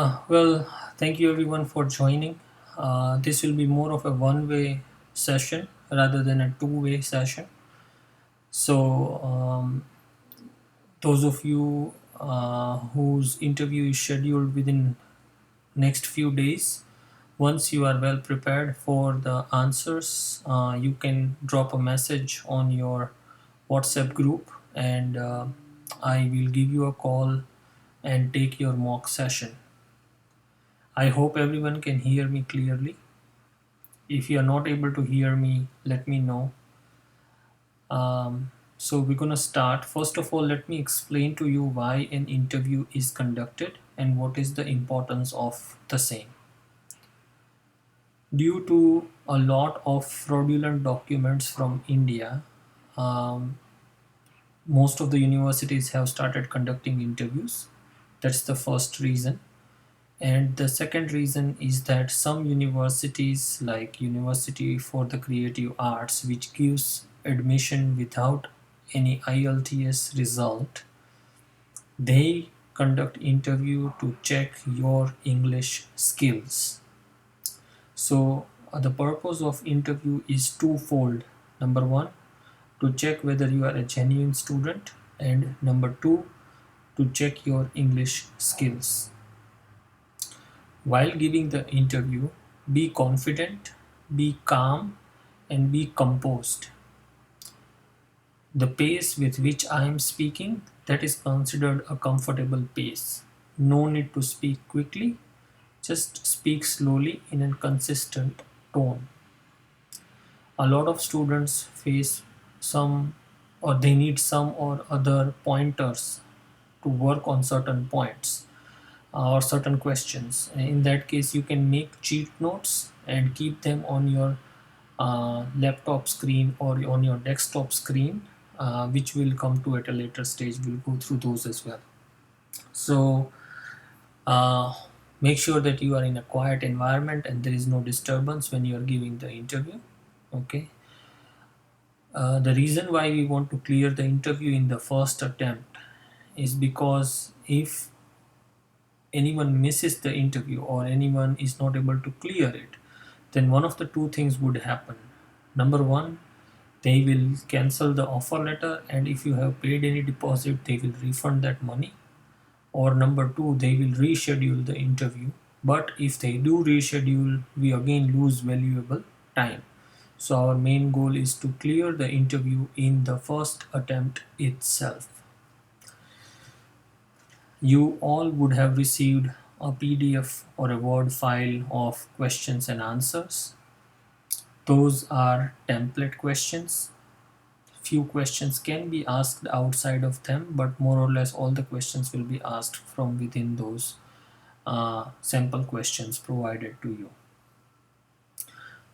Well, thank you everyone for joining. This will be more of a one-way session rather than a two-way session. So, those of you whose interview is scheduled within next few days, once you are well prepared for the answers, you can drop a message on your WhatsApp group, and I will give you a call and take your mock session. I hope everyone can hear me clearly. If you are not able to hear me, let me know. So we're going to start. First of all, let me explain to you why an interview is conducted and what is the importance of the same. Due to a lot of fraudulent documents from India, um, most of the universities have started conducting interviews. That's the first reason. And the second reason is that some universities, like University for the Creative Arts, which gives admission without any IELTS result, they conduct interview to check your English skills. So the purpose of interview is twofold. Number one, to check whether you are a genuine student, and number two, to check your English skills. While giving the interview, be confident, be calm, and be composed. The pace with which I am speaking, that is considered a comfortable pace. No need to speak quickly, just speak slowly in a consistent tone. A lot of students face some or they need some or other pointers to work on certain points or certain questions. In that case, you can make cheat notes and keep them on your laptop screen or on your desktop screen, which will come to at a later stage. We'll go through those as well. So uh, make sure that you are in a quiet environment and there is no disturbance when you are giving the interview. Okay. The reason why we want to clear the interview in the first attempt is because if anyone misses the interview or anyone is not able to clear it, then one of the two things would happen. Number one, they will cancel the offer letter, and if you have paid any deposit, they will refund that money. Or number two, they will reschedule the interview. But if they do reschedule, we again lose valuable time. So, our main goal is to clear the interview in the first attempt itself. You all would have received a PDF or a Word file of questions and answers. Those are template questions. Few questions can be asked outside of them, but more or less all the questions will be asked from within those sample questions provided to you.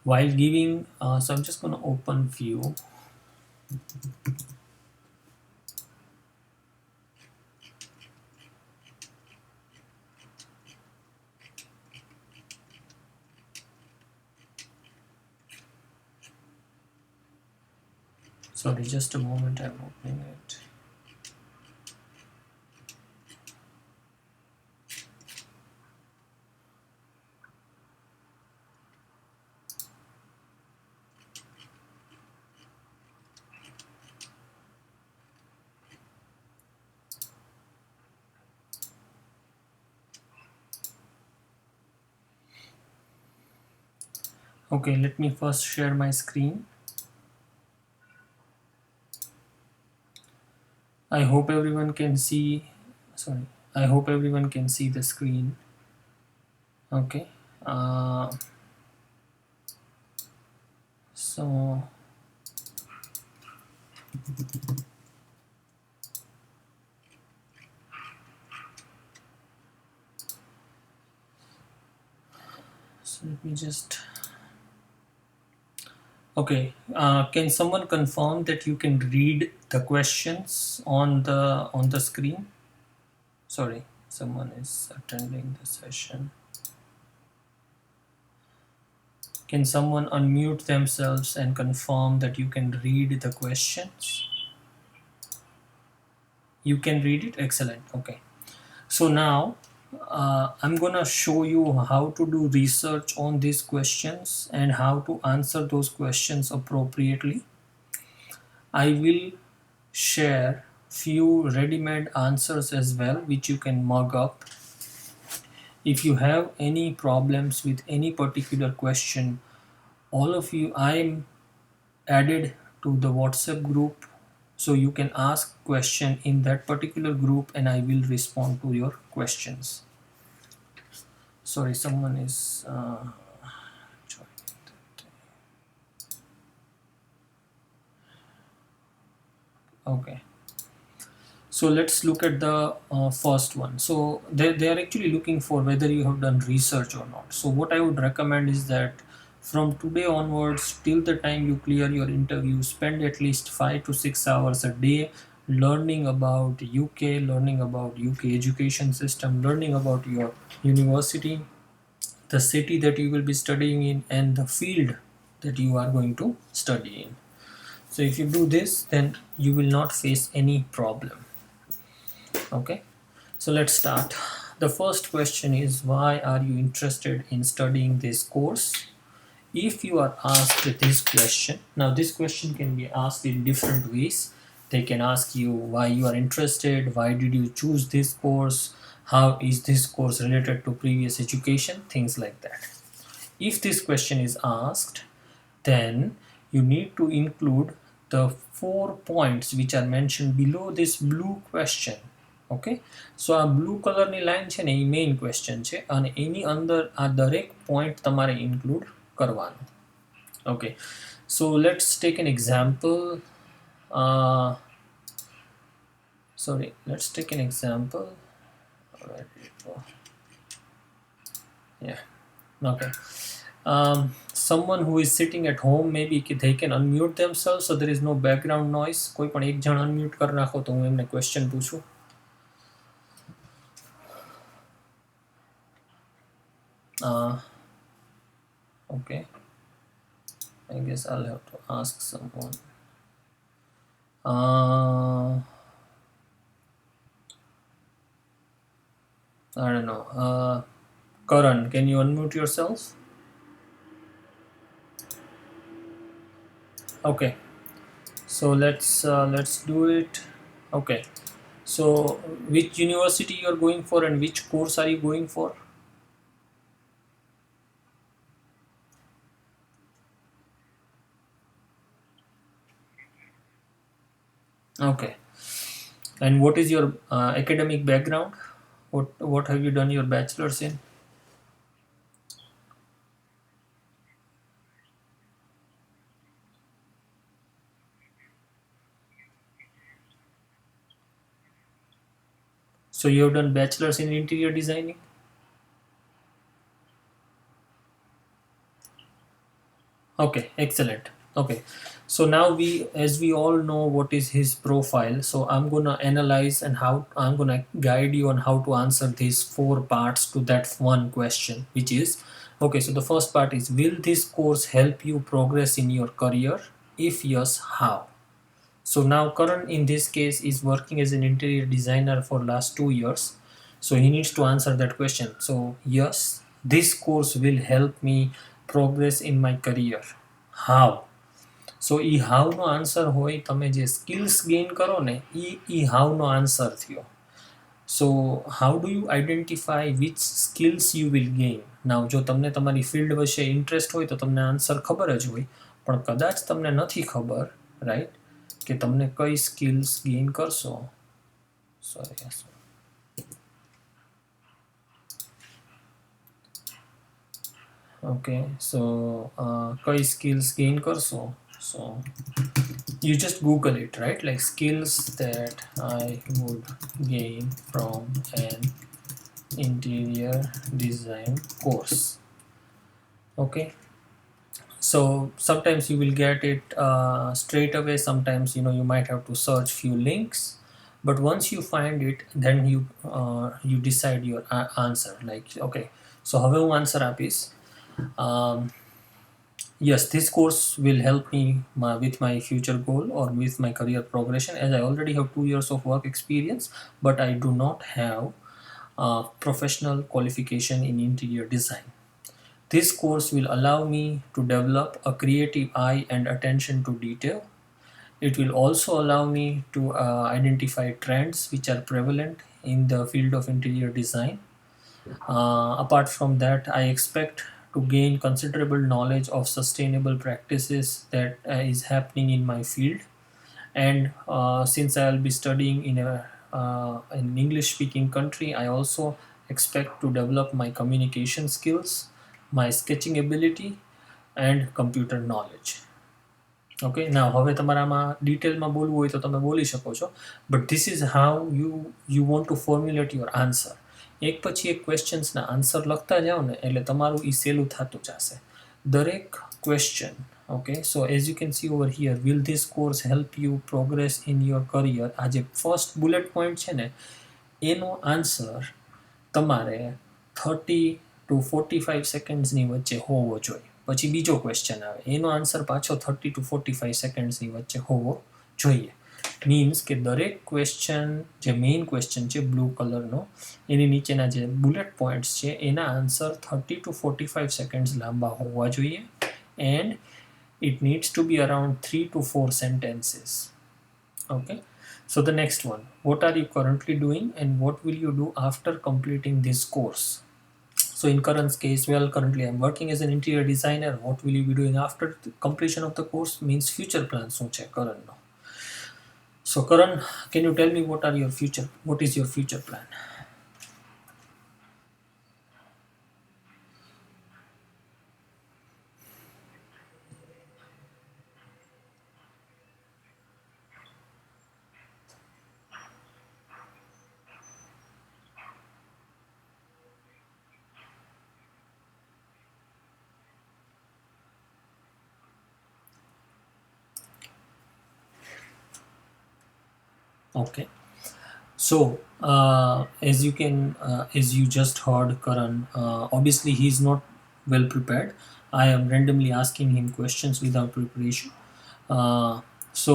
While giving, so I'm just going to open few. Sorry, just a moment, I'm opening it. Okay, let me first share my screen. I hope everyone can see, sorry, I hope everyone can see the screen. Okay. So let me just, okay, can someone confirm that you can read the questions on the screen? Sorry, someone is attending the session. Can someone unmute themselves and confirm that you can read the questions? You can read it? Excellent. Okay. So now I'm gonna show you how to do research on these questions and how to answer those questions appropriately. I will share few ready-made answers as well, which you can mug up. If you have any problems with any particular question, all of you, I'm added to the WhatsApp group, so you can ask question in that particular group and I will respond to your questions. Sorry, someone is okay. So let's look at the first one. So they are actually looking for whether you have done research or not. So what I would recommend is that from today onwards till the time you clear your interview, spend at least 5 to 6 hours a day learning about UK, learning about UK education system, learning about your university, the city that you will be studying in, and the field that you are going to study in. So if you do this, then you will not face any problem. Okay, so let's start. The first question is, why are you interested in studying this course? If you are asked this question, now this question can be asked in different ways. They can ask you why you are interested, why did you choose this course, how is this course related to previous education, things like that. If this question is asked, then you need to include the 4 points which are mentioned below this blue question. Okay, so આ blue કલરની line છે ને એ main question છે અને એની અંદર આ દરેક point તમારે ઇન્ક્લુડ કરવાનું. Okay, so let's take an example. Sorry, let's take an example. Where did it go? Yeah, okay. Someone who is sitting at home, maybe they can unmute themselves so there is no background noise. કોઈ પણ એક જણ unmute કરી નાખો તો હું એમને question પૂછું. Okay, I guess I'll have to ask someone. I don't know. Karan, can you unmute yourself? Okay, so let's do it. Okay, so which university you are going for and which course are you going for? Okay, and what is your academic background? What have you done your bachelor's in? So you have done bachelor's in interior designing? Okay, excellent. Okay, so now as we all know what is his profile, so I'm gonna analyze and how I'm gonna guide you on how to answer these 4 parts to that one question, which is, okay, so the first part is, will this course help you progress in your career? If yes, how? So now Karan in this case is working as an interior designer for last 2 years. So he needs to answer that question. So yes, this course will help me progress in my career. How? So એ how નો answer હોય, તમે જે skills gain કરો ને એ how નો answer થયો. So how do you identify which skills you will gain? Now જો તમને તમારી ફિલ્ડ વિશે ઇન્ટરેસ્ટ હોય તો તમને આન્સર ખબર જ હોય, પણ કદાચ તમને નથી ખબર, રાઈટ, કે તમને કઈ સ્કિલ્સ ગેઇન કરશો. સોરી, okay, so કઈ skills gain કરશો. So you just google it, right, like skills that I would gain from an interior design course. Okay, so sometimes you will get it straight away, sometimes you might have to search few links, but once you find it, then you decide your answer. Like, okay, so હવે હું answer આપીશ. Yes, this course will help me with my future goal or with my career progression, as I already have 2 years of work experience, but I do not have professional qualification in interior design. This course will allow me to develop a creative eye and attention to detail. It will also allow me to identify trends which are prevalent in the field of interior design. Apart from that, I expect to gain considerable knowledge of sustainable practices that is happening in my field. And since I'll be studying in an English speaking country, I also expect to develop my communication skills, my sketching ability, and computer knowledge. Okay ના હવે તમારામાં ડિટેલમાં બોલવું હોય તો તમે બોલી શકો છો, but this is how you want to formulate your answer. એક પછી એક ક્વેશ્ચન્સના આન્સર લખતા જાઓ ને એટલે તમારું એ સહેલું થતું જશે. દરેક question, okay, so as you can see over here, will this course help you progress in your career, આ જે ફર્સ્ટ બુલેટ પોઈન્ટ છે ને એનો આન્સર તમારે 30 to 45 સેકન્ડ્સની વચ્ચે હોવો જોઈએ. પછી બીજો ક્વેશ્ચન આવે, એનો આન્સર પાછો 30 to 45 સેકન્ડ્સની વચ્ચે હોવો જોઈએ. મીન્સ કે દરેક ક્વેશ્ચન, જે મેઇન ક્વેશ્ચન છે બ્લુ કલરનો, એની નીચેના જે બુલેટ પોઈન્ટ્સ છે એના આન્સર 30 to 45 સેકન્ડ્સ લાંબા હોવા જોઈએ. And it needs to be around 3 to 4 sentences. Okay, so the next one, what are you currently doing and what will you do after completing this course? So in Karan's case, well, currently I'm working as an interior designer. What will you be doing after the completion of the course? Means future plans શું છે Karanનો. So Karan, can you tell me what is your future plan? Okay, so as you just heard Karan, obviously he's not well prepared. I am randomly asking him questions without preparation. So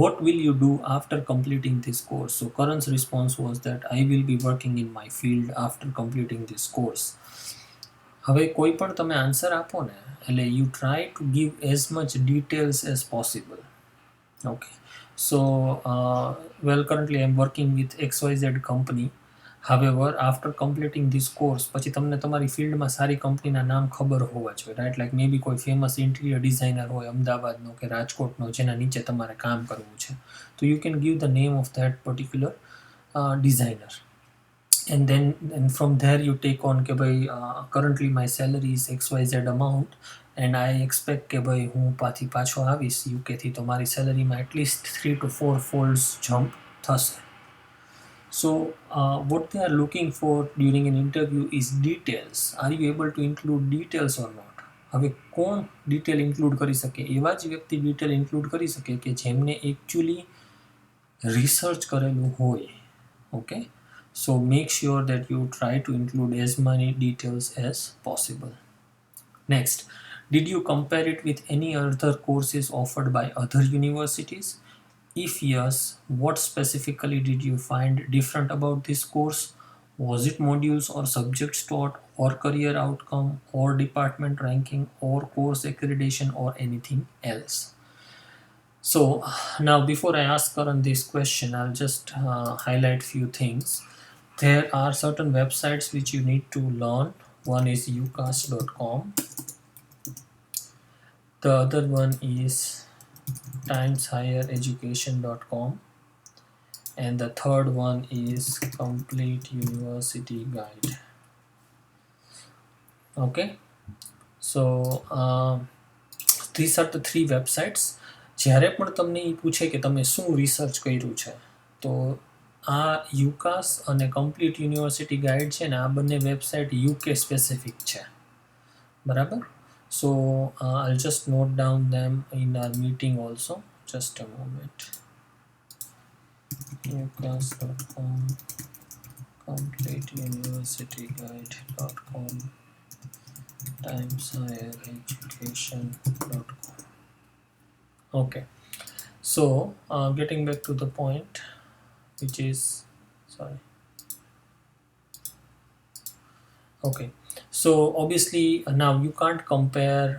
what will you do after completing this course? So Karan's response was that I will be working in my field after completing this course. હવે કોઈ પણ તમે answer આપો ને એટલે you try to give as much details as possible. Okay, so well, currently I'm working with XYZ company. However, after completing this course, પછી તમને તમારી ફિલ્ડમાં સારી કંપનીના નામ ખબર હોવા જોઈએ, રાઈટ? લાઈક મે બી કોઈ ફેમસ ઇન્ટિરિયર ડિઝાઇનર હોય અમદાવાદનો કે રાજકોટનો, જેના નીચે તમારે કામ કરવું છે, તો you can give the name of that particular designer. and from there you take on કે ભાઈ currently my salary is XYZ amount and I expect કે ભાઈ હું પાછો આવીશ યુકેથી તો મારી સેલરીમાં એટલીસ્ટ 3 to 4 folds jump થશે. So what they are looking for during an interview is details. Are you able to include details or not? હવે કોણ ડિટેલ ઇન્ક્લુડ કરી શકે? એવા જ વ્યક્તિ ડિટેલ ઇન્ક્લુડ કરી શકે કે જેમને એકચ્યુઅલી રિસર્ચ કરેલું હોય. Okay, so make sure that you try to include as many details as possible. Next, did you compare it with any other courses offered by other universities? If yes, what specifically did you find different about this course? Was it modules or subjects taught, or career outcome, or department ranking, or course accreditation, or anything else? So now before I ask Karan this question, I'll just highlight few things. There are certain websites which you need to learn. One is ucas.com. The other one is timeshighereducation.com. And the third one is Complete University Guide. Okay, so these are the three websites. જ્યારે પણ તમને એ પૂછે કે તમે શું research કર્યું છે, તો આ યુકાસ અને કમ્પ્લીટ યુનિવર્સિટી ગાઈડ છે ને, આ બંને વેબસાઇટ યુકે સ્પેસિફિક છે, બરાબર? So I'll just note down them in our meeting also. Just a moment. ucas.com, completeuniversityguide.com, timeshighereducation.com. Okay, so getting back to the point, which is, sorry, Okay, so obviously now you can't compare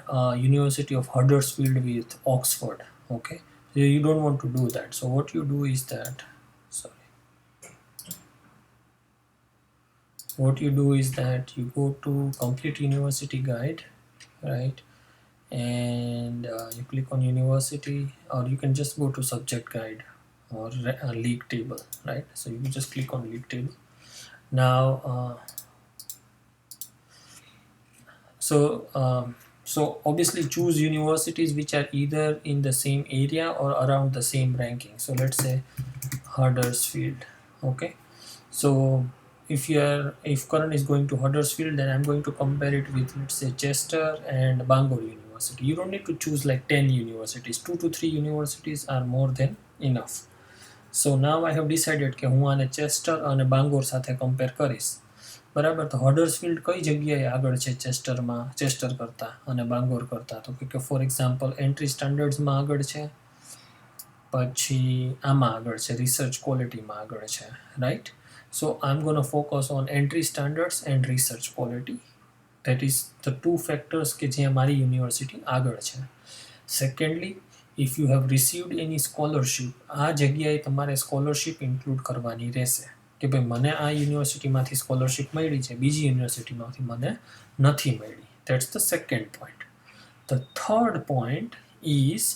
University of Huddersfield with Oxford. Okay, so you don't want to do that. So what you do is that, sorry, what you do is that you go to Complete University Guide, right? And you click on University, or you can just go to Subject Guide or League Table, right? So you can just click on League Table. Now, so so obviously choose universities which are either in the same area or around the same ranking. So let's say Huddersfield. Okay, so if Karan is going to Huddersfield, then I'm going to compare it with, let's say, Chester and Bangor University. You don't need to choose like 10 universities. 2 to 3 universities are more than enough. So now I have decided કે હું આને Chester અને બાંગોર સાથે compare કરીશ. બરાબર, તો હડર્સફિલ્ડ કઈ જગ્યાએ આગળ છે ચેસ્ટરમાં, ચેસ્ટર કરતાં અને બાંગોર કરતાં? તો કે ફોર એક્ઝામ્પલ એન્ટ્રી સ્ટાન્ડર્ડ્સમાં આગળ છે, પછી આમાં આગળ છે, રિસર્ચ ક્વોલિટીમાં આગળ છે, right? So I am gonna focus on entry standards and research quality. That is the two factors કે જ્યાં મારી યુનિવર્સિટી આગળ છે. Secondly, if you have received any scholarship, આ જગ્યાએ તમારે સ્કોલરશિપ ઇન્ક્લુડ કરવાની રહેશે કે ભાઈ મને આ યુનિવર્સિટીમાંથી સ્કોલરશિપ મળી છે, બીજી યુનિવર્સિટીમાંથી મને નથી મળી. That's the second point. The third point is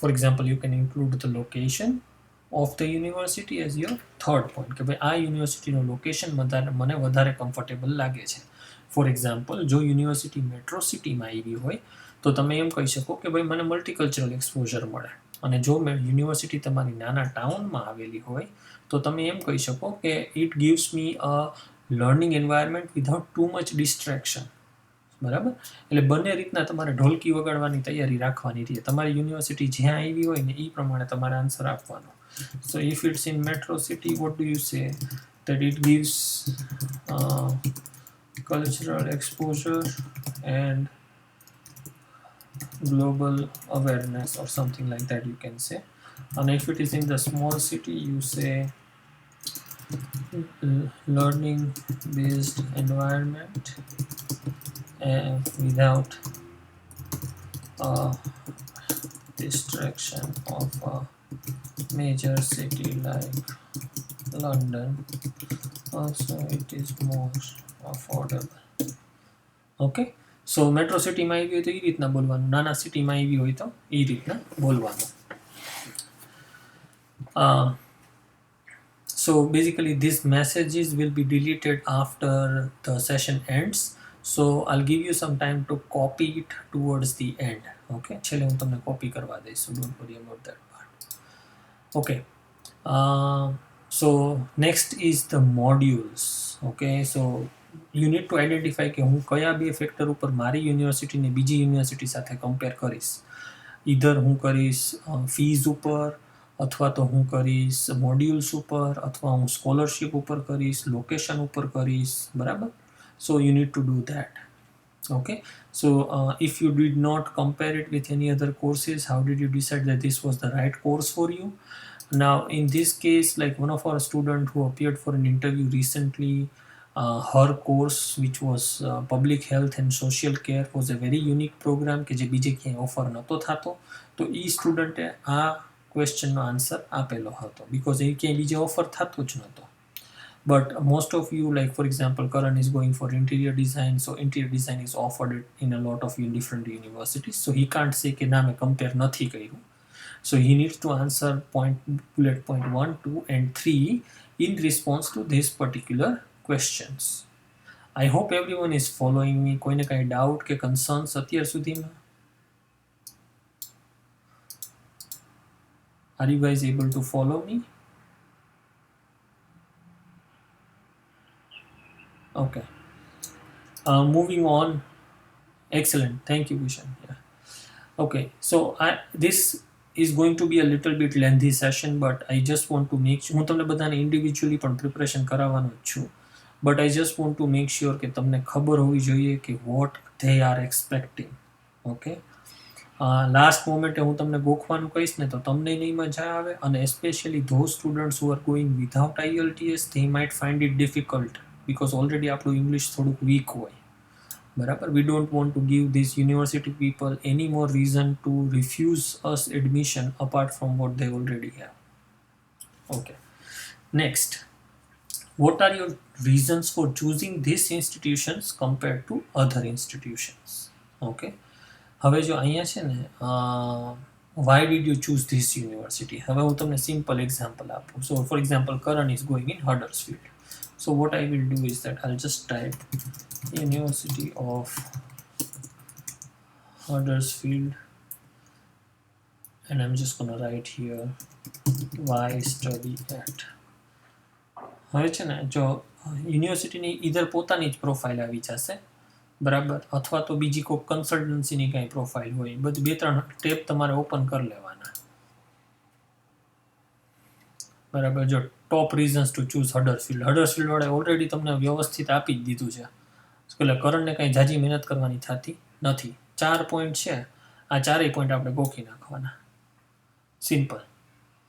for example, you can include the location of the university as your third point કે ભાઈ આ યુનિવર્સિટીનું લોકેશન મને વધારે કમ્ફર્ટેબલ લાગે છે. ફોર એક્ઝામ્પલ, જો યુનિવર્સિટી મેટ્રો સિટીમાં આવી હોય તો તમે એમ કહી શકો કે ભાઈ મને મલ્ટીકલ્ચરલ એક્સપોઝર મળે. અને જો યુનિવર્સિટી તમારી નાના ટાઉનમાં આવેલી હોય તો તમે એમ કહી શકો કે it gives me a learning environment without too much destruction. બરાબર, એટલે બંને રીતના તમારે ઢોલકી વગાડવાની તૈયારી રાખવાની રહે. તમારી યુનિવર્સિટી જ્યાં આવી હોય ને એ પ્રમાણે તમારે આન્સર આપવાનો. So if it's in metro city, what do you say? that it gives cultural exposure and global awareness or something like that you can say. And if it is in the small city, you say learning based environment without distraction of a major city like London. Also it is more affordable. Okay, so metro city માં આવી હોય તો એ રીતના બોલવાનું, નાના સિટીમાં આવી હોય તો એ રીતના બોલવાનું. So basically these messages will be deleted after the session ends. So I'll give you some time to copy it towards the end. Okay, છેલ્લે હું તમને કોપી કરવા દઈશ, so don't worry about that part. Okay, so next is the modules. Okay, so you need to identify કે હું કયા બે factor ઉપર મારી યુનિવર્સિટીને બીજી યુનિવર્સિટી સાથે કમ્પેર કરીશ. ઈધર હું કરીશ ફીઝ ઉપર, અથવા તો હું કરીશ મોડ્યુલ્સ ઉપર, અથવા હું સ્કોલરશિપ ઉપર કરીશ, લોકેશન ઉપર કરીશ. બરાબર, so you need to do that. Okay, so if you did not compare it with any other courses, how did you decide that this was the right course for you? Now in this case, like one of our students who appeared for an interview recently, her course, which was public health and social care, was a very unique program કે જે બીજે ક્યાંય offer નહોતો થતો. તો એ સ્ટુડન્ટે આ ક્વેશ્ચનનો answer આપેલો હતો, બિકોઝ એ ક્યાંય બીજે ઓફર થતો જ નહોતો. But most of you, like for example, Karan is going for interior design, so interior design is offered in a lot of different universities, so he can't say કે ના મેં compare નથી કર્યું. So he needs to answer bullet point 1, 2 and 3 in response to this particular questions. I hope everyone is following me. કોઈને કાંઈ doubt કે concerns અત્યાર સુધીમાં? Are you guys able to follow me? Okay. Moving on. Excellent. Thank you, Vishan. Yeah. Okay. So this is going to be a little bit lengthy session, but I just want to make sure હું તમને બધાને individually પણ preparation કરાવવાનો જ છું. But I just want to make sure કે તમને ખબર હોવી જોઈએ કે what they are expecting. Okay. Last મોમેન્ટે હું તમને ગોખવાનું કહીશ ને તો તમને નહીં મજા આવે, અને especially those students who are going without IELTS they might find it difficult because already આપણું ઇંગ્લિશ થોડુંક વીક હોય. બરાબર, we don't want to give these university people any more reason to refuse us admission apart from what they already have. Okay, next, what are your reasons for choosing these institutions compared to other institutions? Okay, હવે જો અહીંયા છે ને why did you choose this university, હવે હું તમને simple example આપું. So for example, Karan is going in Huddersfield. So what I will do is that I'll just type University of Huddersfield and I'm just gonna write here why study at. હવે છે ને જો યુનિવર્સિટીની either પોતાની જ profile આવી જશે, બરાબર, અથવા તો બીજી કોઈ કન્સલ્ટન્સીની કાંઈ પ્રોફાઇલ હોય, બધી 2-3 ટેબ તમારે ઓપન કરી લેવાના. બરાબર, જો ટોપ રીઝન્સ ટુ ચૂઝ હડર્સફિલ્ડ, હડર્સફિલ્ડ વાળે ઓલરેડી તમને વ્યવસ્થિત આપી જ દીધું છે, એટલે કરણને કાંઈ જાજી મહેનત કરવાની થતી નથી. 4 પોઈન્ટ છે, આ 4 પોઈન્ટ આપણે ગોખી નાખવાના, સિમ્પલ.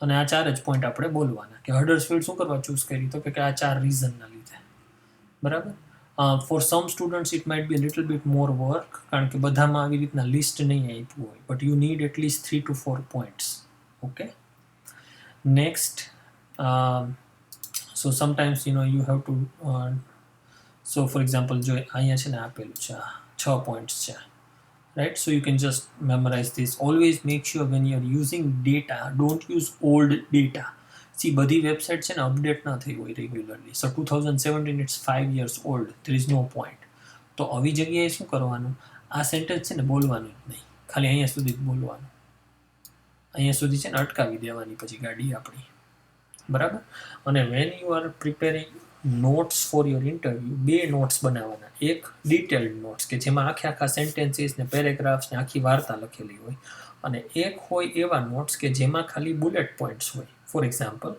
અને આ 4 જ પોઈન્ટ આપણે બોલવાના કે હડર્સફિલ્ડ શું કરવા ચૂઝ કરી, તો કે આ 4 રીઝનના લીધે. બરાબર. For some students it might be a little bit more work, કારણ કે બધામાં આવી રીતના લિસ્ટ નહીં આપ્યું હોય, but you need at least 3 to 4 points. Okay, next, so sometimes you have to, so for example જો અહીંયા છે ને આપેલું છે 6 પોઈન્ટ્સ છે, right? So you can just memorize this. Always make sure when you're using data, don't use old data. See, બધી website છે ને અપડેટ ના થઈ હોય regularly. So 2017 it's 5 years old. There is no point. તો આવી જગ્યાએ શું કરવાનું, આ સેન્ટેન્સ છે ને બોલવાનું જ નહીં, ખાલી અહીંયા સુધી જ બોલવાનું. અહીંયા સુધી છે ને અટકાવી દેવાની પછી ગાડી આપણી. બરાબર. અને when you are preparing notes for your interview, 2 notes બનાવવાના. એક ડિટેલ્ડ નોટ્સ કે જેમાં આખા સેન્ટેન્સીસ ને પેરેગ્રાફ્સ ને આખી વાર્તા લખેલી હોય, અને એક હોય એવા નોટ્સ કે જેમાં ખાલી બુલેટ પોઈન્ટ્સ હોય. ફોર એક્ઝામ્પલ,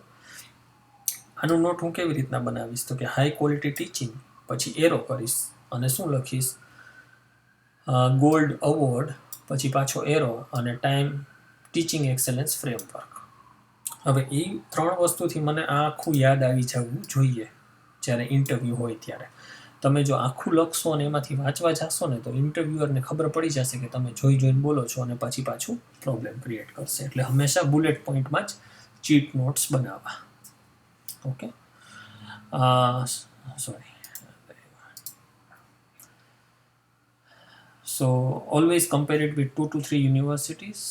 આનું નોટ હું કેવી રીતના બનાવીશ, તો કે હાઈ ક્વોલિટી ટીચિંગ, પછી એરો કરીશ અને શું લખીશ, ગોલ્ડ અવોર્ડ, પછી પાછો એરો અને ટાઈમ ટીચિંગ એક્સેલન્સ ફ્રેમવર્ક. હવે એ 3 વસ્તુથી મને આ આખું યાદ આવી જવું જોઈએ જ્યારે ઇન્ટરવ્યૂ હોય ત્યારે. તમે જો આખું લખશો અને એમાંથી વાંચવા જશો ને તો ઇન્ટરવ્યુઅરને ખબર પડી જશે કે તમે જોઈને બોલો છો અને પછી પાછું પ્રોબ્લેમ ક્રિએટ કરશે. એટલે હંમેશા બુલેટ પોઈન્ટમાં જ ચીટ નોટ્સ બનાવવા. Okay, sorry. So always compare it with 2 to 3 universities.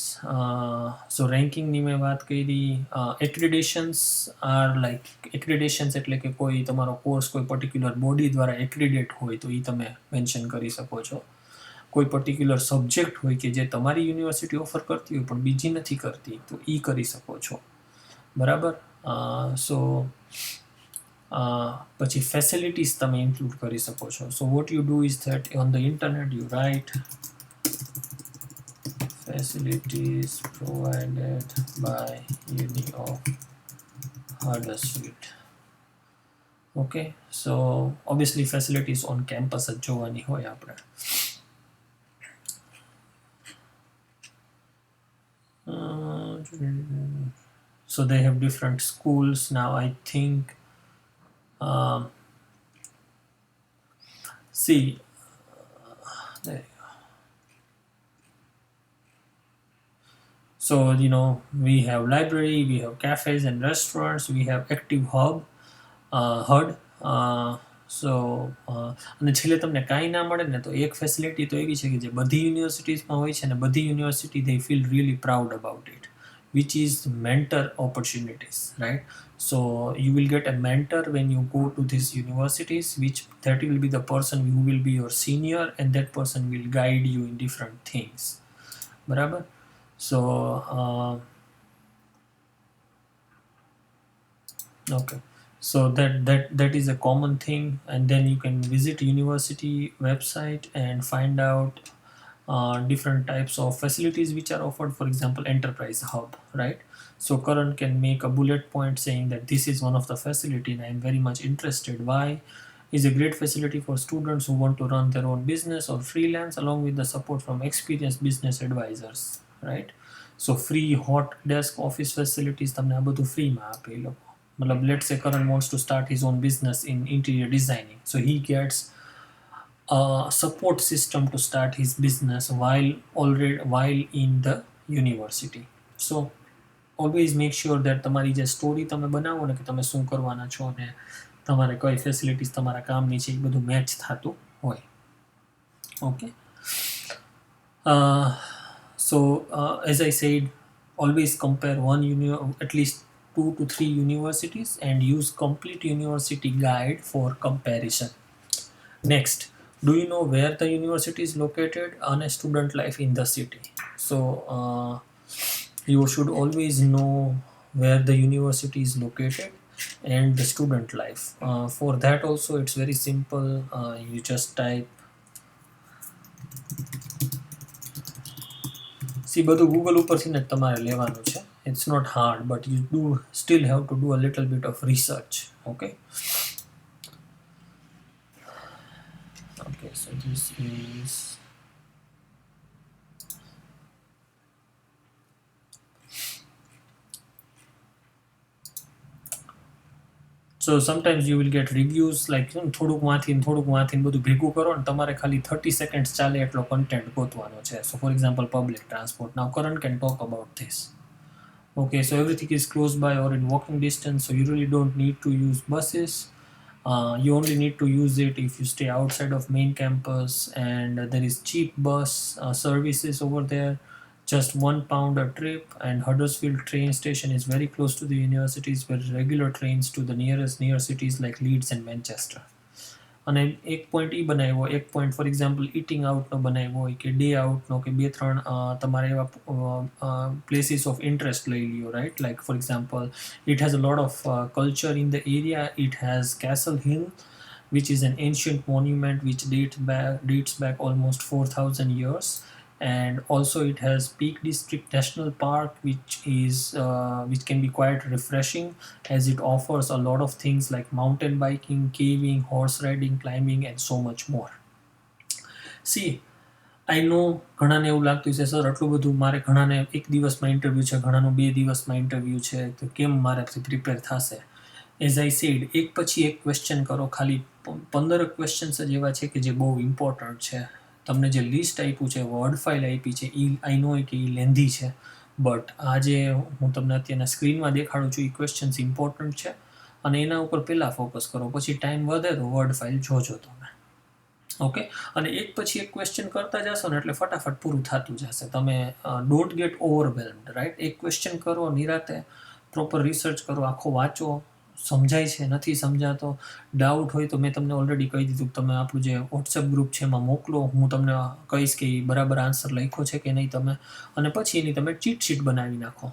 So ranking ની મેં વાત કરી. Accreditations are like, accreditations એટલે કે કોઈ તમારો કોર્સ કોઈ પર્ટિક્યુલર બોડી દ્વારા એક્રેડિટ હોય તો એ તમે મેન્શન કરી શકો છો. કોઈ પર્ટિક્યુલર સબ્જેક્ટ હોય કે જે તમારી યુનિવર્સિટી ઓફર કરતી હોય પણ બીજી નથી કરતી તો એ કરી શકો છો. બરાબર. સો પછી ફેસિલિટીઝ તમે ઇન્ક્લુડ કરી શકો છો. So what you do is that on the internet you write facilities provided by Uni of Huddersfield. Okay, so obviously facilities on campus જ જોવાની હોય આપણે. So they have different schools now, I think. See, there you go. So we have library, we have cafes and restaurants, we have active HUD. અને છેલ્લે તમને કાંઈ ના મળે ને તો એક ફેસિલિટી તો એવી છે કે જે બધી યુનિવર્સિટીઝમાં હોય છે ને બધી university they feel really proud about it, which is mentor opportunities, right? So you will get a mentor when you go to these universities, that will be the person who will be your senior and that person will guide you in different things. બરાબર. So okay, so that is a common thing, and then you can visit university website and find out different types of facilities which are offered. For example, enterprise hub, right? So Karan can make a bullet point saying that this is one of the facility and I am very much interested. Why? is a great facility for students who want to run their own business or freelance, along with the support from experienced business advisors, right? So free hot desk office facilities તમને આ બધું ફ્રીમાં આપે એ લોકો. મતલબ let's say Karan wants to start his own business in interior designing, so he gets a support system to start his business while in the university. So always make sure that તમારી જે story તમે બનાવો ને કે તમે શું કરવાના છો ને તમારે કઈ ફેસિલિટીઝ તમારા કામની છે એ બધું મેચ થતું હોય. Okay, as I said, always compare at least 2 to 3 universities and use complete university guide for comparison. Next, do you know where the university is located? And a student life in the city. So you should always know where the university is located and the student life. For that also it's very simple. You just type, see બધું Google ઉપરથી ને તમારે લેવાનું છે. It's not hard, but you do still have to do a little bit of research. Okay, so this is so sometimes you will get reviews like થોડુંક વાંચીને બધું ભેગું કરો ને તમારે ખાલી 30 seconds ચાલે એટલો content ગોતવાનો છે. So for example, public transport. Now Karan can talk about this. Okay, so everything is close by or in walking distance, so you really don't need to use buses. You only need to use it if you stay outside of main campus, and there is cheap bus services over there, just £1 a trip. And Huddersfield train station is very close to the universities, with regular trains to the near cities like Leeds and Manchester. અને એક point એ બનાવ્યો, એક point for example eating આઉટનો બનાવ્યો હોય કે day આઉટનો કે 2-3 તમારે એવા પ્લેસીસ ઓફ ઇન્ટરેસ્ટ લઈ લ્યો, right? Like for example, it has a lot of culture in the area. It has Castle Hill, which is an ancient monument which dates back almost 4,000 years. And also it has Peak District National Park, which can be quite refreshing, as it offers a lot of things like mountain biking, caving, horse riding, climbing, and so much more. See, I know ઘણાને એવું લાગતું છે, sir આટલું બધું મારે, ઘણાને 1 દિવસમાં interview છે, ઘણાનો 2 દિવસમાં ઇન્ટરવ્યૂ છે, તો કેમ મારાથી પ્રિપેર થશે? As I said, એક પછી એક ક્વેશ્ચન કરો. ખાલી 15 ક્વેશ્ચન્સ જ એવા છે કે જે બહુ ઇમ્પોર્ટન્ટ છે. તમને જે લિસ્ટ આપ્યું છે, વર્ડ ફાઇલ આપી છે, એ આઈ નો કે એ લેન્ધી છે, બટ આ જે હું તમને અત્યારના સ્ક્રીનમાં દેખાડું છું એ ક્વેશ્ચન્સ ઇમ્પોર્ટન્ટ છે, અને એના ઉપર પહેલાં ફોકસ કરો. પછી ટાઈમ વધે તો વર્ડ ફાઇલ જોજો તમે. ઓકે, અને એક પછી એક ક્વેશ્ચન કરતા જશો ને એટલે ફટાફટ પૂરું થતું જશે. તમે ડોન્ટ ગેટ ઓવરવેલ્મ્ડ, રાઈટ? એક ક્વેશ્ચન કરો, નિરાતે પ્રોપર રિસર્ચ કરો, આખો વાંચો, સમજાય છે, નથી સમજાતો, ડાઉટ હોય તો મેં તમને ઓલરેડી કહી દીધું કે તમે આપણું જે વોટ્સએપ ગ્રુપ છે એમાં મોકલો. હું તમને કહીશ કે એ બરાબર આન્સર લખ્યો છે કે નહીં તમે, અને પછી એની તમે ચીટ શીટ બનાવી નાખો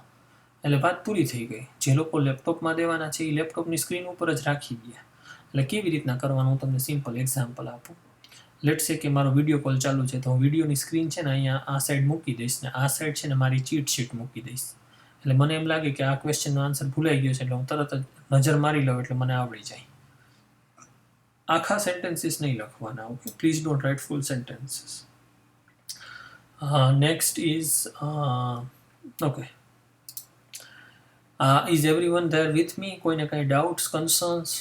એટલે વાત પૂરી થઈ ગઈ. જે લોકો લેપટોપમાં દેવાના છે એ લેપટોપની સ્ક્રીન ઉપર જ રાખી દે. એટલે કેવી રીતના કરવાનું હું તમને સિમ્પલ એક્ઝામ્પલ આપું. લેટ્સ સે કે મારો વિડીયો કોલ ચાલુ છે, તો હું વિડીયોની સ્ક્રીન છે ને અહીંયા આ સાઈડ મૂકી દઈશ, ને આ સાઈડ છે ને મારી ચીટ શીટ મૂકી દઈશ. એટલે મને એમ લાગે કે આ ક્વેશ્ચનનો આન્સર ભૂલાઈ ગયો છે, એટલે હું તરત જ નજર મારી લઉં એટલે મને આવડી જાય. આખા સેન્ટેન્સીસ નહીં લખવાના. Okay, please don't write full sentences. Next is okay, is everyone there with me? કોઈને કાંઈ ડાઉટ્સ, કન્સર્ન્સ,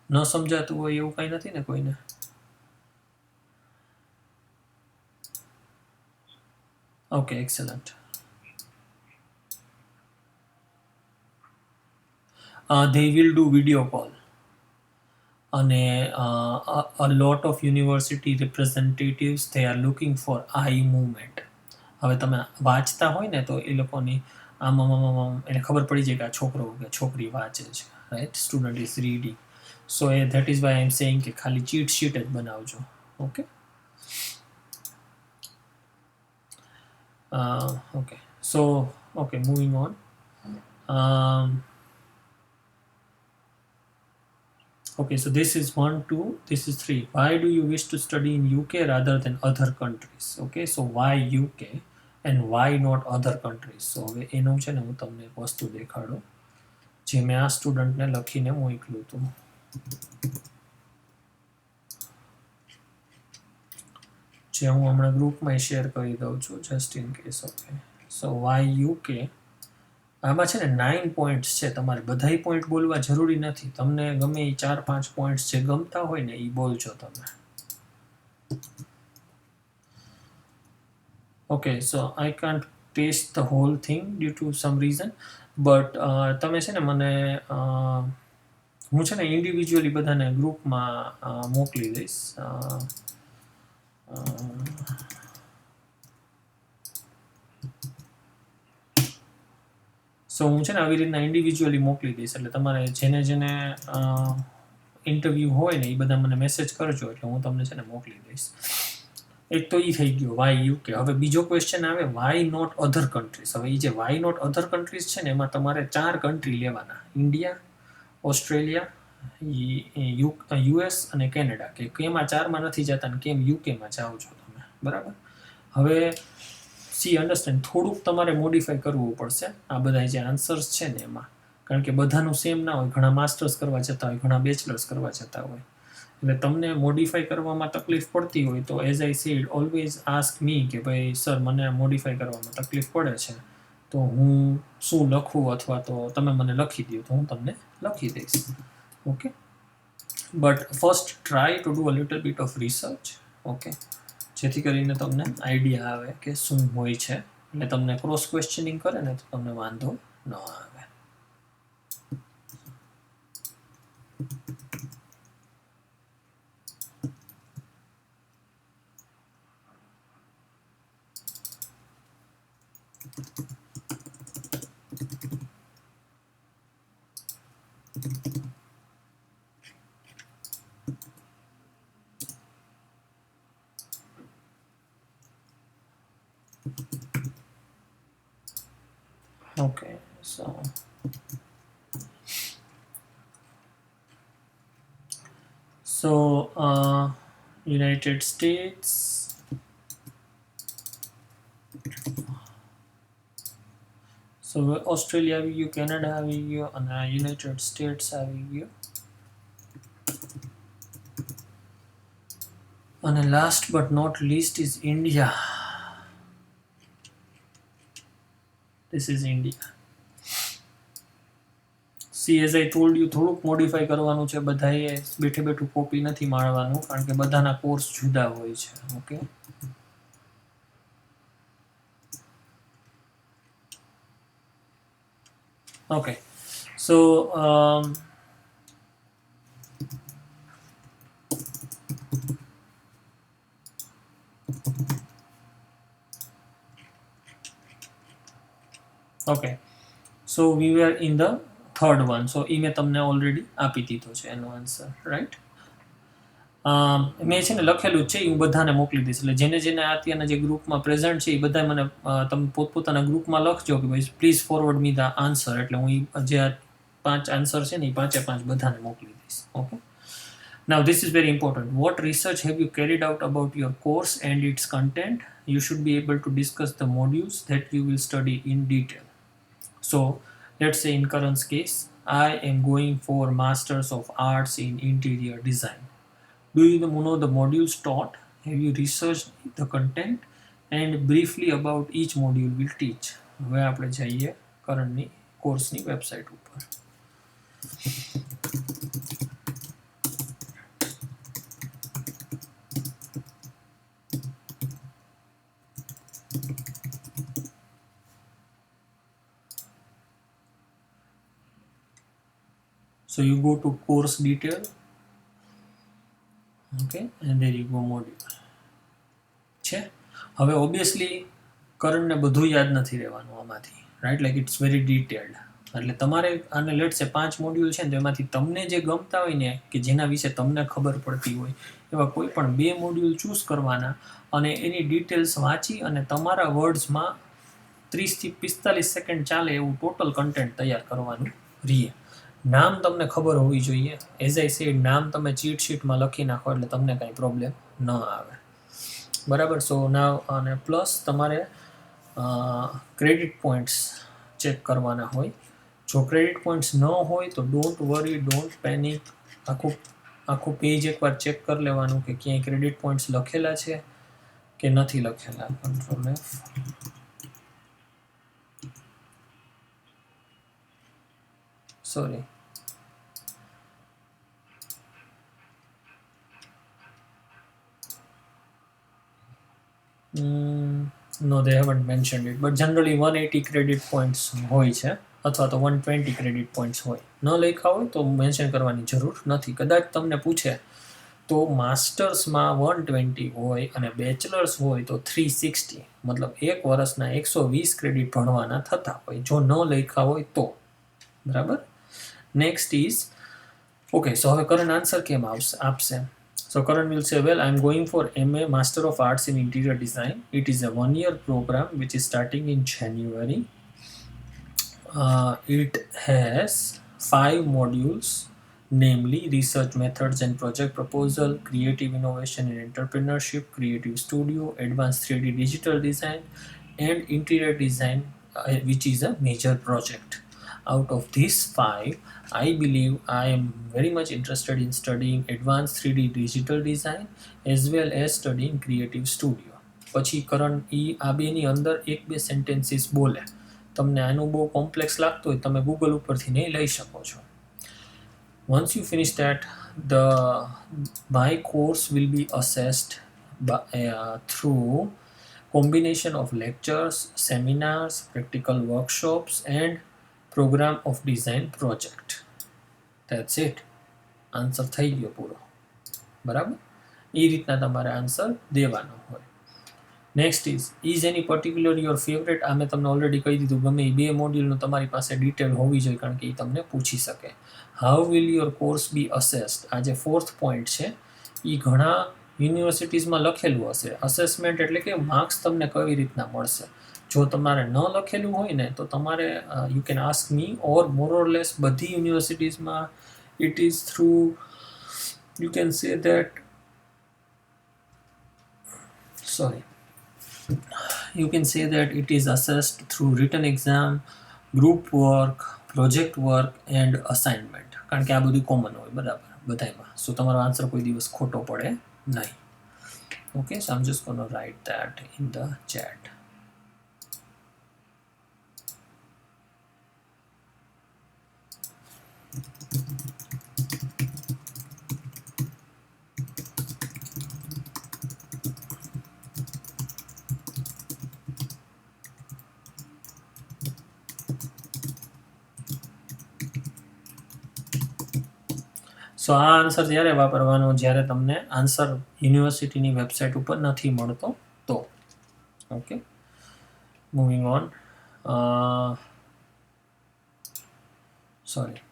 ન સમજાતું હોય એવું કાંઈ નથી ને કોઈને? Okay, excellent. They will do video call. And a lot of university representatives, they are looking for eye movement. હવે તમે વાંચતા હોય ને તો એ લોકોની આમ એને ખબર પડી જાય કે આ છોકરો કે છોકરી વાંચે છે, right? Student is reading. So that is why I am saying કે ખાલી ચીટ શીટ જ બનાવજો. Okay, okay, so okay, moving on. Okay, so this is 1, 2, this is 3. Why do you wish to study in UK rather than other countries? Okay, so why UK and why not other countries? So હવે એનું છે ને હું તમને એક વસ્તુ દેખાડું જે મેં આ સ્ટુડન્ટને લખીને મોકલ્યું હતું. જે હું હમણાં ગ્રુપમાં શેર કરી દઉં છું just in case. Okay, so why UK આમાં છે ને 9 પોઈન્ટ્સ છે. તમારે બધાય પોઈન્ટ બોલવા જરૂરી નથી. તમને ગમે એ 4-5 પોઈન્ટ્સ જે ગમતા હોય ને એ બોલજો તમે. Okay, so I can't paste the whole thing due to some reason, but તમે છે ને મને હું છે ને ઇન્ડિવિજ્યુઅલી બધાને ગ્રુપમાં મોકલી દઈશ. સો હું છે ને આવી રીતના ઇન્ડિવિજ્યુઅલી મોકલી દઈશ, એટલે તમારે જેને જેને ઇન્ટરવ્યૂ હોય ને એ બધા મને મેસેજ કરજો, એટલે હું તમને છે ને મોકલી દઈશ. એક તો એ થઈ ગયો વાય યુકે. હવે બીજો ક્વેશ્ચન આવે વાય નોટ અધર કન્ટ્રીઝ. હવે એ જે વાય નોટ અધર કન્ટ્રીઝ છે ને એમાં તમારે 4 કન્ટ્રી લેવાના: ઇન્ડિયા, ઓસ્ટ્રેલિયા, યુએસ અને કેનેડા. કે કેમાં 4માં નથી જતા ને કેમ યુકેમાં જાઓ છો તમે, બરાબર? હવે સી અન્ડરસ્ટેન્ડ, થોડુંક તમારે મોડિફાઈ કરવું પડશે આ બધા જે આન્સર્સ છે ને એમાં, કારણ કે બધાનું સેમ ના હોય. ઘણા માસ્ટર્સ કરવા જતા હોય, ઘણા બેચલર્સ કરવા જતા હોય, એટલે તમને મોડિફાઈ કરવામાં તકલીફ પડતી હોય તો as I said always ask me કે ભાઈ સર મને મોડિફાઈ કરવામાં તકલીફ પડે છે તો હું શું લખું, અથવા તો તમે મને લખી દો તો હું તમને લખી દઈશ. Okay, but first try to do a little bit of research. Okay, જેથી કરીને તમને આઈડિયા આવે કે શું હોય છે, એટલે તમને ક્રોસ ક્વેશ્ચનિંગ કરે ને તો તમને વાંધો ન આવે. Okay, so United States, so Australia આવી ગયું, કેનેડા આવી ગયો અને યુનાઇટેડ સ્ટેટ્સ આવી ગયો, અને last but not least is India. This is India. See, as I told you, થોડુંક મોડિફાઈ કરવાનું છે. બધાએ બેઠે બેઠું કોપી નથી મારવાનું, કારણ કે બધાના કોર્સ જુદા હોય છે. Okay, okay, so okay, so we were in the third one. So એ મેં તમને ઓલરેડી આપી દીધો છે એનો આન્સર, રાઈટ? મેં છે ને લખેલું છે, હું બધાને મોકલી દઈશ. એટલે જેને જેને અત્યારના જે ગ્રુપમાં પ્રેઝન્ટ છે એ બધા મને તમે પોતપોતાના ગ્રુપમાં લખજો કે ભાઈ please forward me the answer. એટલે હું જે આ 5 આન્સર છે ને એ 5 બધાને મોકલી દઈશ. Okay, now this is very important. What research have you carried out about your course and its content? You should be able to discuss the modules that you will study in detail. So let's say in Karan's case, I am going for Masters of Arts in Interior Design. Do you know the modules taught? Have you researched the content? And briefly about each module will teach. હવે આપણે જઈએ કરણની કોર્સની website ઉપર. So you go to course detail, okay, and there you go module. છે. હવે obviously કરણને બધું યાદ નથી રહેવાનું આમાંથી, right? Like it's very detailed. એટલે તમારે આને લેટ્સ સે 5 મોડ્યુલ છે ને તો એમાંથી તમને જે ગમતા હોય ને, કે જેના વિશે તમને ખબર પડતી હોય, એવા કોઈ પણ 2 મોડ્યુલ ચૂઝ કરવાના અને એની ડિટેલ્સ વાંચી અને તમારા વર્ડ્સમાં 30 થી 45 સેકન્ડ ચાલે એવું ટોટલ કન્ટેન્ટ તૈયાર કરવાનું રહીએ. નામ તમને ખબર હોવી જોઈએ. એઝ આઈ સેડ, નામ તમે ચીટ શીટમાં લખી નાખો એટલે તમને કાંઈ પ્રોબ્લેમ ન આવે, બરાબર? સો નાવ, અને પ્લસ તમારે ક્રેડિટ પોઈન્ટ્સ ચેક કરવાના હોય. જો ક્રેડિટ પોઈન્ટ્સ ન હોય તો ડોન્ટ વરી, ડોન્ટ પેનિક. આખું પેજ એકવાર ચેક કરી લેવાનું કે ક્યાંય ક્રેડિટ પોઈન્ટ્સ લખેલા છે કે નથી લખેલા? Control F. Sorry, no, they haven't mentioned it, but generally 180 credit points હોય છે અથવા તો 120 credit points હોય. ન લખ્યા હોય તો મેન્શન કરવાની જરૂર નથી. કદાચ તમને પૂછે તો માસ્ટર્સમાં 120 હોય અને બેચલર્સ હોય તો 360, મતલબ એક વર્ષના 120 ક્રેડિટ ભણવાના થતા હોય જો ન લખ્યા હોય તો. બરાબર. Next is okay. સો હવે કરંટ આન્સર કેમ આપશે? So Karan will say, well, I'm going for MA Master of Arts in Interior Design. It is a 1-year program which is starting in January. It has 5 modules, namely research methods and project proposal, creative innovation and entrepreneurship, creative studio, advanced 3D digital design, and interior design, which is a major project. Out of these 5, I believe I am very much interested in studying advanced 3D digital design as well as studying creative studio. પછી કરણ આ બેની અંદર 1-2 sentences બોલે. તમને આનું બહુ complex લાગતું હોય તમે ગૂગલ ઉપરથી નહીં લઈ શકો છો. Once you finish that, my course will be assessed through combination of lectures, seminars, practical workshops and program of design project. That's it. Answer થઈ ગયો પૂરો. બરાબર. એ રીતના તમારે આન્સર દેવાનો હોય. Next is any particular your favourite? આ મેં તમને ઓલરેડી કહી દીધું. ગમે એ 2 મોડ્યુલનું તમારી પાસે ડિટેલ હોવી જોઈએ કારણ કે એ તમને પૂછી શકે. હાઉ વિલ યોર કોર્સ બી અસેસ્ડ? આ જે 4th પોઈન્ટ છે એ ઘણા યુનિવર્સિટીઝમાં લખેલું હશે. અસેસમેન્ટ એટલે કે માર્ક્સ તમને કઈ રીતના મળશે. જો તમારે ન લખેલું હોય ને તો તમારે you can ask me or more or less બધી યુનિવર્સિટીઝમાં it is through, you can say that, sorry, you can say that it is assessed through written exam, group work, project work and assignment. કારણ કે આ બધું common હોય બરાબર બધામાં. સો તમારો આન્સર કોઈ દિવસ ખોટો પડે નહીં. Okay, so I'm just going to write that in the chat. સો આ આન્સર જ્યારે વાપરવાનો જ્યારે તમને આન્સર યુનિવર્સિટીની વેબસાઇટ ઉપર નથી મળતો તો. Okay, moving on. Sorry,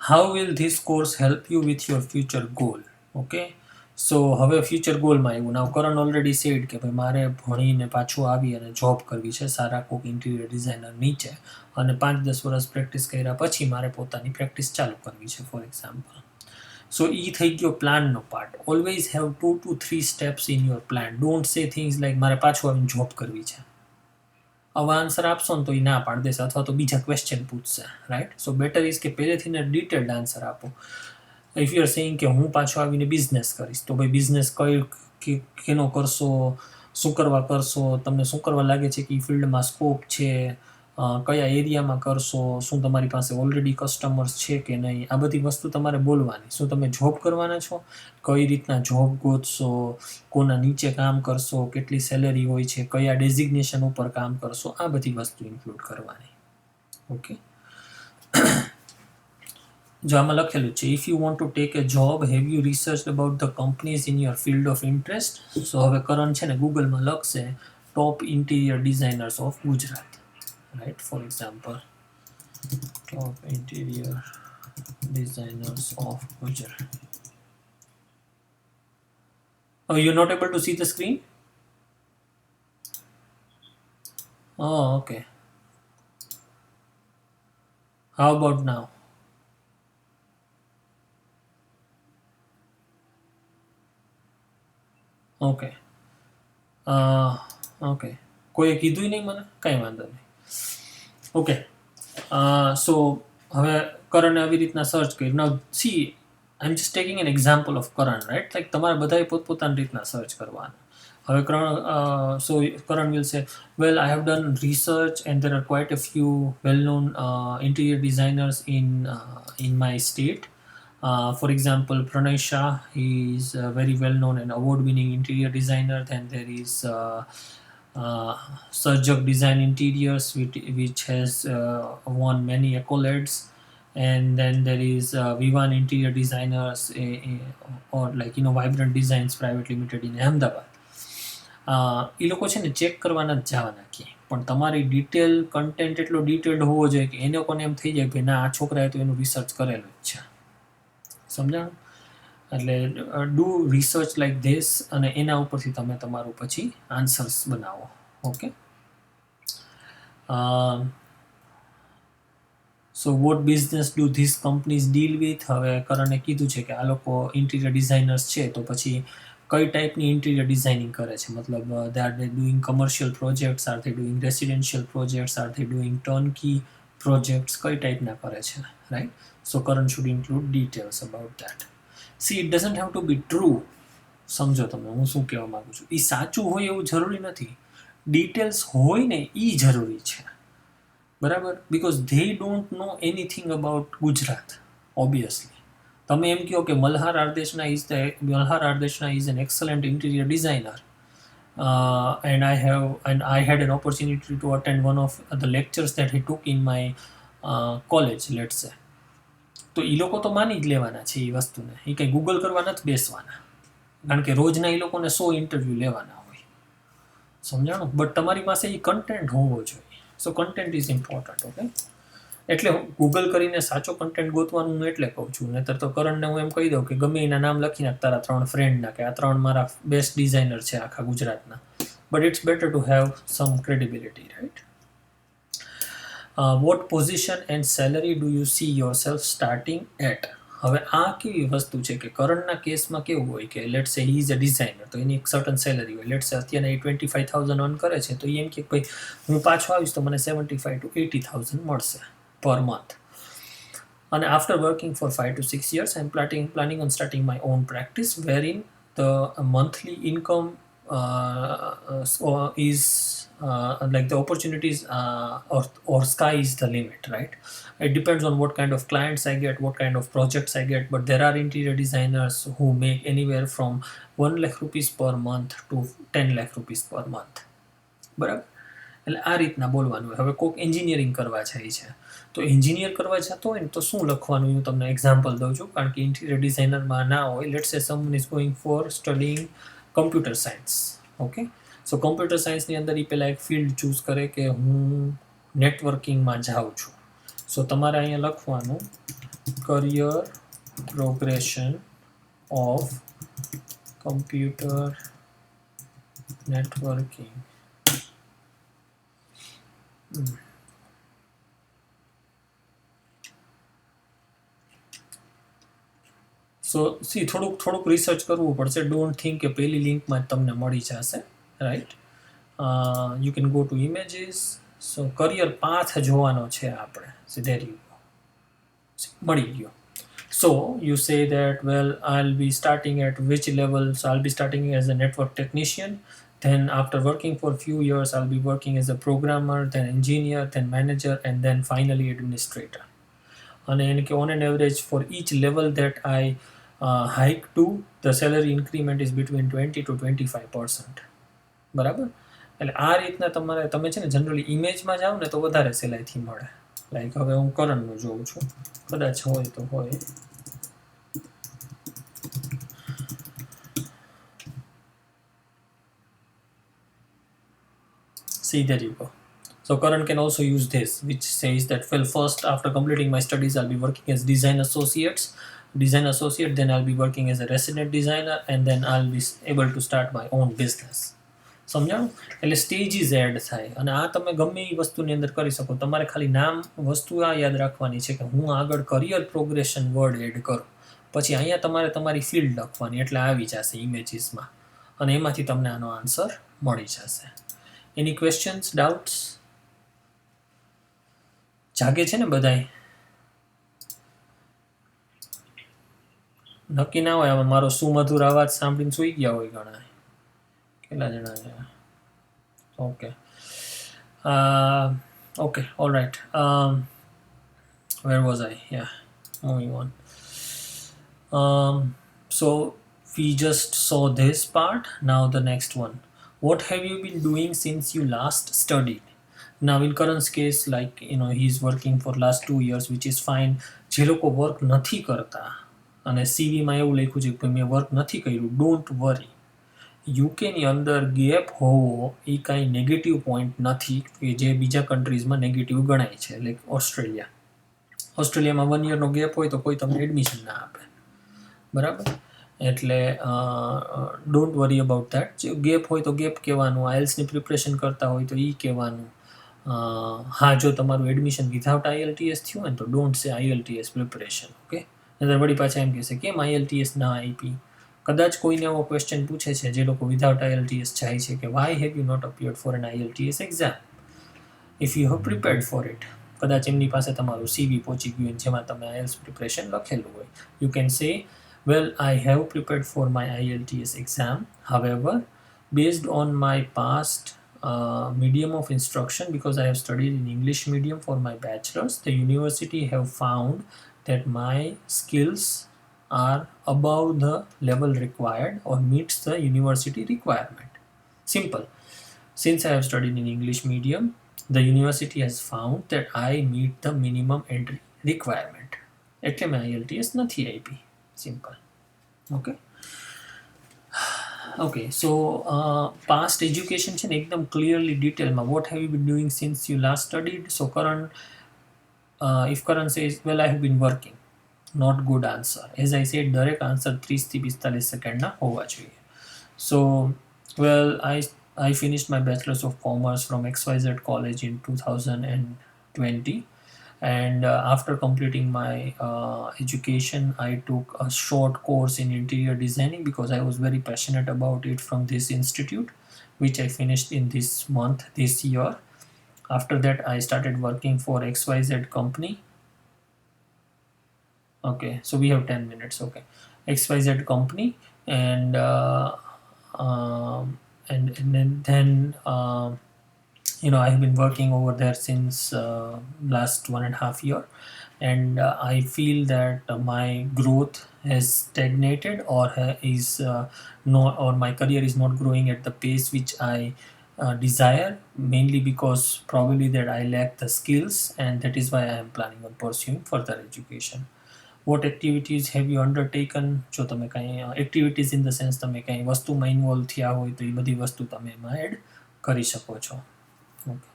how will this course help you with your future goal? Okay, so હવે ફ્યુચર ગોલમાં આવ્યું. નાવ કરણ ઓલરેડી સેડ કે ભાઈ મારે ભણીને પાછું આવી અને જોબ કરવી છે સારા કોક ઇન્ટિરિયર ડિઝાઇનર નીચે, અને 5-10 વર્ષ પ્રેક્ટિસ કર્યા પછી મારે પોતાની પ્રેક્ટિસ ચાલુ કરવી છે ફોર એક્ઝામ્પલ. સો એ થઈ ગયો પ્લાનનો part. Always have 2 to 3 steps in your plan. Don't say things like મારે પાછું આવીને જોબ કરવી છે. આવા આન્સર આપશો ને તો એ ના પાડી દેશે અથવા તો બીજા ક્વેશ્ચન પૂછશે, રાઈટ? સો બેટર ઇઝ કે પહેલેથી ને ડિટેલ્ડ આન્સર આપો. ઇફ યુ આર સેઇંગ કે હું પાછો આવીને બિઝનેસ કરીશ, તો ભાઈ બિઝનેસ કેનો કરશો, શું કરવા કરશો, તમને શું કરવા લાગે છે કે એ ફિલ્ડમાં સ્કોપ છે, કયા એરિયામાં કરશો, શું તમારી પાસે ઓલરેડી કસ્ટમર્સ છે કે નહીં, આ બધી વસ્તુ તમારે બોલવાની. શું તમે જોબ કરવાના છો, કઈ રીતના જોબ ગોતશો, કોના નીચે કામ કરશો, કેટલી સેલેરી હોય છે, કયા ડેઝિગ્નેશન ઉપર કામ કરશો, આ બધી વસ્તુ ઇન્ક્લુડ કરવાની. ઓકે, જો આમાં લખેલું છે if you want to take a job have you research about the companies in your field of interest? So હવે કરણ છે ને ગૂગલમાં લખશે top interior designers of Gujarat, right? For example top interior designers of Gujarat. Oh, you're not able to see the screen? Oh, okay. How about now? Okay, okay, કોઈએ કીધું નહીં મને, કાંઈ વાંધો નહીં. ઓકે, સો હવે કરણે આવી રીતના સર્ચ કરી. Now see I am just taking an example of Karan, right? Like તમારે બધાએ પોતપોતાની રીતના સર્ચ કરવાનું. હવે so Karan will say, well, I have done research and there are quite a few well-known interior designers in my state. For example, Pranay Shah, he is a very well-known and award-winning interior designer. Then there is Surjak Design Interiors, which has won many accolades. And then there is Vivan Interior Designers, or like Vibrant Designs Private Limited in Ahmedabad. એ લોકો છે ને check કરવાના જ જવાના કે પણ તમારી detail content એટલો ડિટેલ્ડ હોવો જોઈએ કે એને કોને એમ થઈ જાય કે ના આ છોકરાએ તો એનું રિસર્ચ કરેલું જ છે. સમજાણું? એટલે ડુ રિસર્ચ લાઈક ધીસ અને એના ઉપરથી તમે તમારું પછી આન્સર્સ બનાવો. Okay. So what business do this companies deal with? હવે કરણે કીધું છે કે આ લોકો ઇન્ટિરિયર ડિઝાઇનર્સ છે તો પછી કઈ ટાઈપની ઇન્ટિરિયર ડિઝાઇનિંગ કરે છે, મતલબ they are doing commercial projects, R they doing residential projects, R they doing turnkey projects, કઈ ટાઈપના કરે છે, right? So current should include details about that. C it doesn't have to be true. સમજો તમે હું શું કહેવા માગું છું. એ સાચું હોય એવું જરૂરી નથી. ડિટેલ્સ હોય ને એ જરૂરી છે, બરાબર? Because they don't know anything about Gujarat. Obviously તમે એમ કહો કે Malhar Ardeshna is an excellent interior designer, and I had an opportunity to attend one of the lectures that he took in my college, let's say. તો એ લોકો તો માની જ લેવાના છે એ વસ્તુને. એ કંઈ ગૂગલ કરવા નથી બેસવાના, કારણ કે રોજના એ લોકોને 100 ઇન્ટરવ્યૂ લેવાના હોય. સમજાણું? બટ તમારી પાસે એ કન્ટેન્ટ હોવો જોઈએ. સો કન્ટેન્ટ ઇઝ ઇમ્પોર્ટન્ટ. ઓકે. એટલે ગૂગલ કરીને સાચો કન્ટેન્ટ ગોતવાનું હું એટલે કહું છું. નહીતર તો કરણને હું એમ કહી દઉં કે ગમે એના નામ લખી નાખ તારા 3 ફ્રેન્ડના, કે આ 3 મારા બેસ્ટ ડિઝાઇનર છે આખા ગુજરાતના. But it's better to have some credibility, right? What position and salary do you see yourself starting at? હવે આ કેવી વસ્તુ છે કે કરણના કેસમાં કેવું હોય કે લેટ્સ સે હી ઇઝ અ ડિઝાઇનર, તો એની એક સર્ટન સેલરી હોય. લેટ્સ સે અત્યારે એ 25,000 અર્ન કરે છે, તો એમ કે ભાઈ હું પાછો આવીશ તો મને 75,000 to 80,000 મળશે per month. And after working for 5 to 6 years, I'm planning on starting my own practice, wherein the monthly income is like the opportunities or sky is the limit, right? It depends on what kind of clients I get, what kind of projects I get, but there are interior designers who make anywhere from 1 lakh rupees per month to 10 lakh rupees per month. બરાબર? એટલે આ રીતના બોલવાનું હોય. હવે કોઈક engineering કરવા જાય છે, તો એન્જિનિયર કરવા જતો હોય ને તો શું લખવાનું હું તમને એક્ઝામ્પલ દઉં છું, કારણ કે ઇન્ટિરિયર ડિઝાઇનરમાં ના હોય. લેટ્સ સે someone is going for studying computer science. Okay. So computer સાયન્સની અંદર એ પહેલાં એક ફિલ્ડ ચૂઝ કરે કે હું નેટવર્કિંગમાં જાઉં છું. સો તમારે અહીંયા લખવાનું career progression of computer networking. So C થોડુંક રિસર્ચ કરવું પડશે. ડોન્ટ થિંક કે પહેલી લિંકમાં જ તમને મળી જશે, right? You can go to images. So career path જોવાનો છે આપણે. સો ધેર યુ ગો, મળી ગયો. So you say that, well, I'll be starting at which level? So I'll be starting as a network technician. Then after working for a few years, I'll be working as a programmer, then engineer, then manager, and then finally administrator. And on an average, for each level that I hike to, the salary increment is between 20 to 25%. બરાબર? એટલે આ રીતના તમે છે ને generally ઇમેજમાં જાઓ ને તો વધારે સહેલાઈથી મળે. લાઈક હવે હું કરણનું જોઉં છું, કદાચ હોય તો હોય. See, there you go. So Karan can also use this, which says that, well, first after completing my studies, I'll be working as design associate, then I'll be working as a resident designer, and then I'll be able to start my own business. સમજાણું? એટલે stages add થાય. અને આ તમે ગમે એ વસ્તુની અંદર કરી શકો. તમારે ખાલી નામ વસ્તુ આ યાદ રાખવાની છે કે હું આગળ કરિયર પ્રોગ્રેશન વર્ડ એડ કરું, પછી અહીંયા તમારે તમારી ફિલ્ડ લખવાની, એટલે આવી જશે ઇમેજીસમાં, અને એમાંથી તમને આનો આન્સર મળી જશે. એની ક્વેશ્ચન્સ, ડાઉટ્સ? જાગે છે ને બધાય? નક્કી ના હોય આમાં મારો સુમધુર અવાજ સાંભળીને સૂઈ ગયા હોય ઘણા, કેટલા જણા છે? Okay. Okay, all right. Where was I? Yeah, moving on. So we just saw this part. Now the next one. What have you been doing since you last studied? Now in Karan's case, like he's working for last 2 years, which is fine. જે લોકો work નથી કરતા અને સીવીમાં એવું લખ્યું છે કે મેં વર્ક નથી કર્યું, ડોન્ટ વરી. યુકેની અંદર ગેપ હોવો એ કાંઈ નેગેટિવ પોઈન્ટ નથી કે જે બીજા કન્ટ્રીઝમાં નેગેટિવ ગણાય છે. લાઈક ઓસ્ટ્રેલિયામાં 1 યરનો ગેપ હોય તો કોઈ તમને એડમિશન ના આપે, બરાબર? એટલે don't worry about that. Gap હોય તો ગેપ કહેવાનું, આઈએલ્સની પ્રિપરેશન કરતા હોય તો એ કહેવાનું. હા, જો તમારું એડમિશન વિધાઉટ આઈએલટીએસ થયું હોય ને તો ડોન્ટ સે આઈએલટીએસ પ્રિપરેશન. ઓકે, નહીતર વળી પાછા એમ કહેશે કેમ આઈએલટીએસ ના આપી. કદાચ કોઈને એવો ક્વેશ્ચન પૂછે છે જે લોકો વિધાઉટ આઈએલટીએસ જાય છે કે why have you not appeared for an IELTS exam if you have prepared for it. કદાચ એમની પાસે તમારું સીવી પહોંચી ગયું જેમાં તમે આઈએલ્સ પ્રિપરેશન લખેલું હોય. You can say, well, I have prepared for my IELTS exam. However, based on my past medium of instruction, because I have studied in English medium for my bachelor's, the university have found that my skills are above the level required or meets the university requirement. Simple. Since I have studied in English medium, the university has found that I meet the minimum entry requirement. એટલે મેં IELTS નથી આપી. Simple. Okay. Okay, so past education છે ને એકદમ clearly ડિટેલમાં what have you been doing since you last studied. So Karan, if Karan says, well, I have been working, not good answer. As I said, દરેક answer 30 થી 45 સેકન્ડના હોવા જોઈએ. So, well, I finished my bachelor's of commerce from XYZ college in 2020. And after completing my education, I took a short course in interior designing because I was very passionate about it from this institute, which I finished in this month, this year. After that, I started working for XYZ company. Okay, so we have 10 minutes. Okay, XYZ company. And then I have been working over there since last 1.5 year, and I feel that my growth has stagnated or is not, or my career is not growing at the pace which I desire, mainly because probably that I lack the skills, and that is why I am planning on pursuing further education. What activities have you undertaken? જો તમે કંઈ activities in the sense તમે કંઈ વસ્તુમાં involve થયા હોય તો એ બધી વસ્તુ તમે એમાં એડ કરી શકો છો. Okay.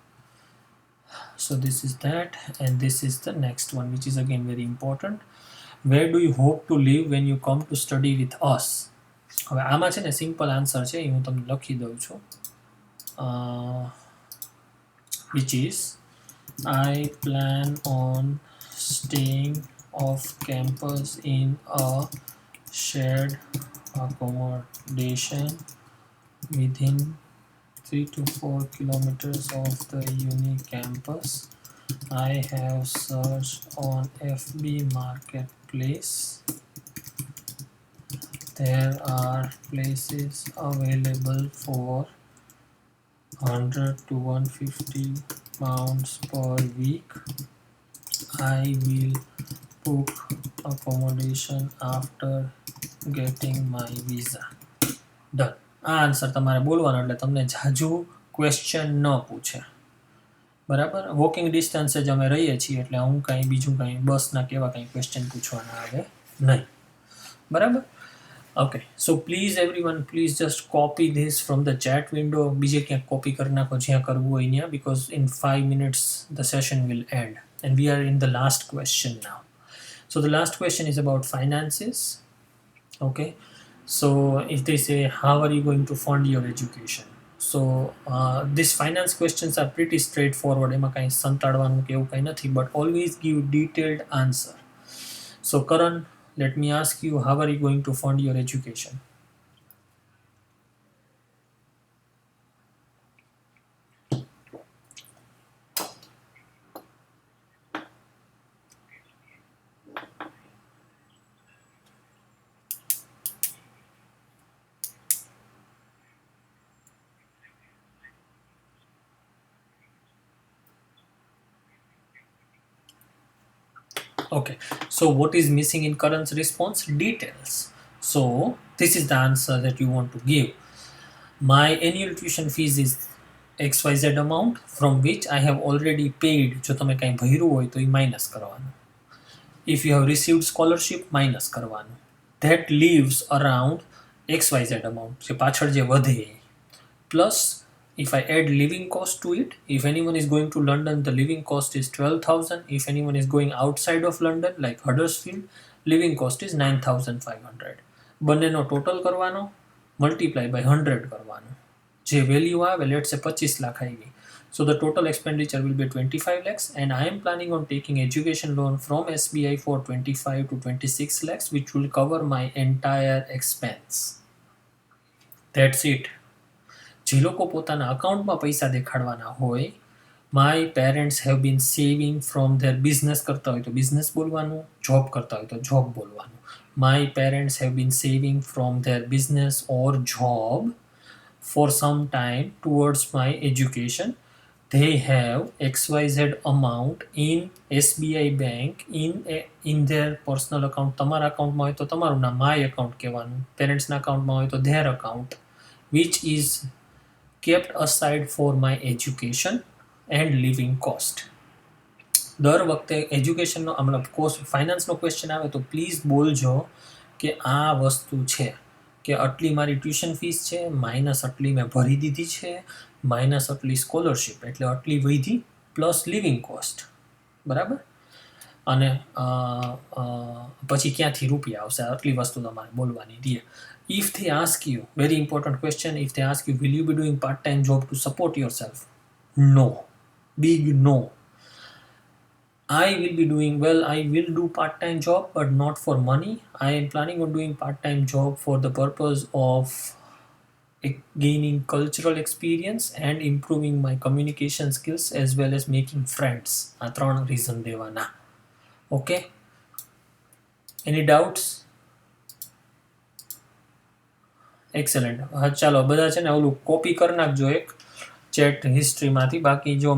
So this is that, and this is the next one, which is again very important. Where do you hope to live when you come to study with us? હવે આમાં છે ને સિમ્પલ આન્સર છે, હું તમને લખી દઉં છું, which is I plan on staying off campus in a shared accommodation within 3 to 4 kilometers of the uni campus. I have searched on FB Marketplace. There are places available for 100 to 150 pounds per week. I will book accommodation after getting my visa. Done. આ answer તમારે બોલવાનો એટલે તમને જાજુ question ન પૂછે, બરાબર? Walking ડિસ્ટન્સે જ અમે રહીએ છીએ એટલે હું કાંઈ બીજું કાંઈ બસના કેવા કાંઈ ક્વેશ્ચન પૂછવાના આવે નહીં, બરાબર? Okay, so please everyone, please just copy this from the chat window. બીજે ક્યાંક કોપી કરી નાખો જ્યાં કરવું હોય ત્યાં, because in 5 minutes the session will end and we are in the last question now. So the last question is about finances. Okay, so if they say how are you going to fund your education, so these finance questions are pretty straightforward. એમાં કાંઈ સંતાડવાનું કે એવું કાંઈ નથી, but always give detailed answer. So Karan, let me ask you, how are you going to fund your education? Okay, so what is missing in current response? Details. So this is the answer that you want to give. My annual tuition fees is XYZ amount from which I have already paid. જો તમે કંઈ ભર્યું હોય તો એ minus કરવાનું. If you have received scholarship, minus કરવાનું. That leaves around XYZ amount. જે પાછળ જે વધે. Plus, if I add living cost to it, if anyone is going to London, the living cost is 12,000. If anyone is going outside of London, like Huddersfield, living cost is 9,500. બંનેનો total કરવાનો, multiply by 100 કરવાનો. જે value આવે, let's સે 25 લાખ આવી. So the total expenditure will be 25 lakhs, and I am planning on taking education loan from SBI for 25 to 26 lakhs, which will cover my entire expense. That's it. જે લોકો પોતાના અકાઉન્ટમાં પૈસા દેખાડવાના હોય, my parents have been saving from their business કરતા હોય તો business બોલવાનું, job કરતા હોય તો job બોલવાનું. My parents have been saving from their business or job for some time towards my education. They have XYZ amount in SBI bank in their personal account. તમારા અકાઉન્ટમાં હોય તો તમારું નામ my account કહેવાનું, પેરેન્ટ્સના અકાઉન્ટમાં હોય તો their account, which is kept aside for my education and living cost. દર વખતે એજ્યુકેશનનો મતલબ કોસ્ટ ફાઇનાન્સનો ક્વેશ્ચન આવે તો પ્લીઝ બોલજો કે આ વસ્તુ છે કે આટલી મારી ટ્યુશન ફીસ છે, માઇનસ આટલી મેં ભરી દીધી છે, માઇનસ આટલી સ્કોલરશિપ એટલે આટલી વધી પ્લસ લિવિંગ કોસ્ટ. બરાબર? અને પછી ક્યાંથી રૂપિયા આવશે, આટલી વસ્તુ તમારે બોલવાની રહે. If they ask you, very important question, if they ask you, will you be doing part-time job to support yourself? No. Big no. I will do part-time job, but not for money. I am planning on doing part-time job for the purpose of gaining cultural experience and improving my communication skills as well as making friends. આ ત્રણ reason દેવાના. Okay? Any doubts? Excellent. હા ચાલો બધા છે ને ઓલું copy કરી નાખજો એક ચેટ હિસ્ટ્રીમાંથી. બાકી જો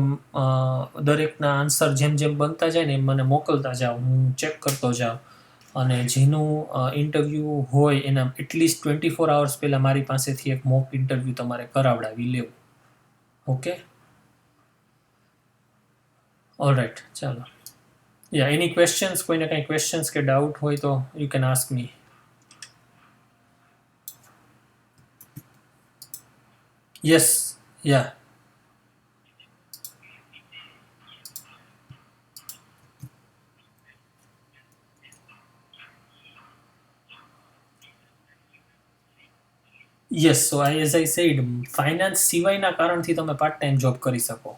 દરેકના આન્સર જેમ જેમ બનતા જાય ને એમ મને મોકલતા જાઓ, હું ચેક કરતો જાઉં. અને જેનું ઇન્ટરવ્યૂ હોય એના એટલીસ્ટ 24 hours પહેલાં મારી પાસેથી એક મોક ઇન્ટરવ્યૂ તમારે કરાવડાવી લેવું. ઓકે, ઓલરાઇટ, ચાલો. યા એની ક્વેશ્ચન્સ, કોઈને કંઈ ક્વેશ્ચન્સ કે ડાઉટ હોય તો you can ask me. Yes, yeah. Yes, so as I said, finance સિવાયના કારણથી તમે પાર્ટ ટાઈમ જોબ કરી શકો.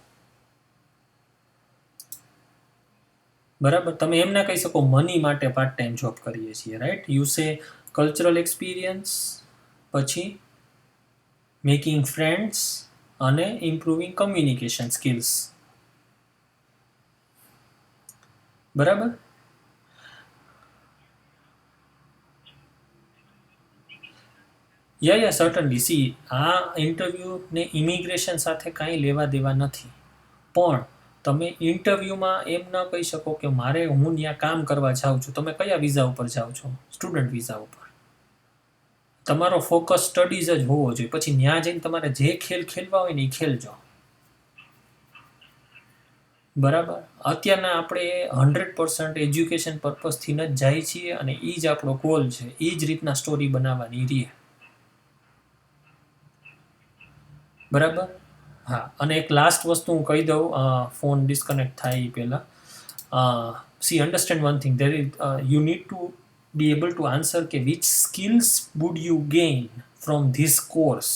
બરાબર? તમે એમ ના કહી શકો મની માટે પાર્ટ ટાઈમ જોબ કરીએ છીએ, right? You say cultural experience, પછી મેકિંગ ફ્રેન્ડ્સ અને ઇમ્પ્રુવિંગ કમ્યુનિકેશન સ્કિલ્સ. બરાબર? યા સર્ટનલી. સી, આ ઇન્ટરવ્યૂને ઇમિગ્રેશન સાથે કાંઈ લેવા દેવા નથી, પણ તમે ઇન્ટરવ્યૂમાં એમ ન કહી શકો કે મારે હું ત્યાં કામ કરવા જાઉં છું. તમે કયા વિઝા ઉપર જાઓ છો? સ્ટુડન્ટ વિઝા ઉપર. તમારો ફોકસ સ્ટડીઝ જ હોવો જોઈએ. પછી ત્યાં જઈને તમારે જે ખેલ ખેલવા હોય ને એ ખેલજો. બરાબર? અત્યારના આપણે 100% એજ્યુકેશન પર્પઝથી જ જાય છીએ અને એ જ આપણો ગોલ છે. એ જ રીતના સ્ટોરી બનાવવાની રહે. બરાબર? હા, અને એક લાસ્ટ વસ્તુ હું કહી દઉં, ફોન ડિસ્કનેક્ટ થાય એ પહેલાં. C, understand one thing, there is you need to be able to answer કે which skills would you gain from this course.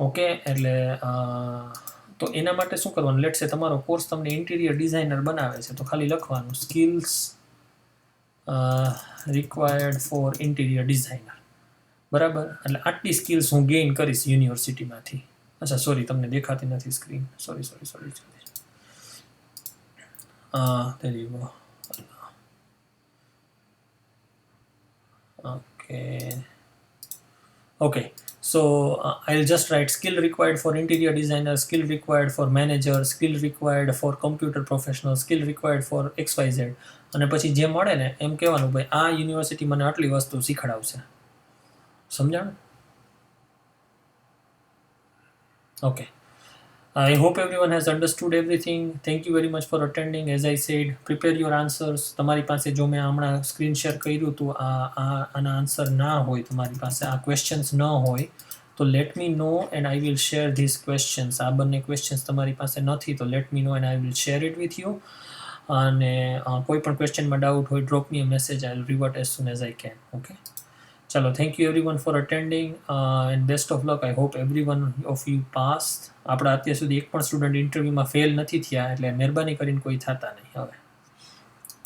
Okay, એટલે તો એના માટે શું કરવાનું? લેટ્સ સે તમારો કોર્સ તમને ઇન્ટિરિયર ડિઝાઇનર બનાવે છે, તો ખાલી લખવાનું skills required four interior designer. બરાબર? એટલે આટલી સ્કિલ્સ હું ગેઇન કરીશ યુનિવર્સિટીમાંથી. અચ્છા, સોરી, તમને દેખાતી નથી screen. Sorry. there you go. Okay, so I'll just write skill required for interior designer, skill required for manager, skill required for computer professional, skill required for XYZ. અને પછી જે મળે ને એમ કહેવાનું ભાઈ આ યુનિવર્સિટી મને આટલી વસ્તુ શીખડાવશે. સમજાણ? Okay. I hope everyone has understood everything. Thank you very much for attending. As I said, prepare your answers. તમારી પાસે જો મેં હમણાં સ્ક્રીન શેર કર્યું હતું આના આન્સર ના હોય, તમારી પાસે આ ક્વેશ્ચન્સ ન હોય તો let me know and I will share this questions. આ બંને ક્વેશ્ચન્સ તમારી પાસે નથી તો let me know and I will share it with you. અને કોઈ પણ ક્વેશ્ચનમાં ડાઉટ હોય drop me a message. I will revert as soon as I can. Okay, ચલો, thank you everyone for attending and best of luck. I hope everyone of you pass. આપણા અત્યાર સુધી એક પણ સ્ટુડન્ટ ઇન્ટરવ્યુમાં ફેલ નથી થયા, એટલે મહેરબાની કરીને કોઈ થતા નહીં હવે.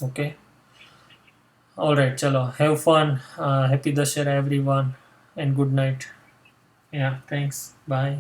ઓકે, ઓલ રાઈટ, ચલો, have fun. Happy Dussehra everyone and good night. Ya, thanks, by.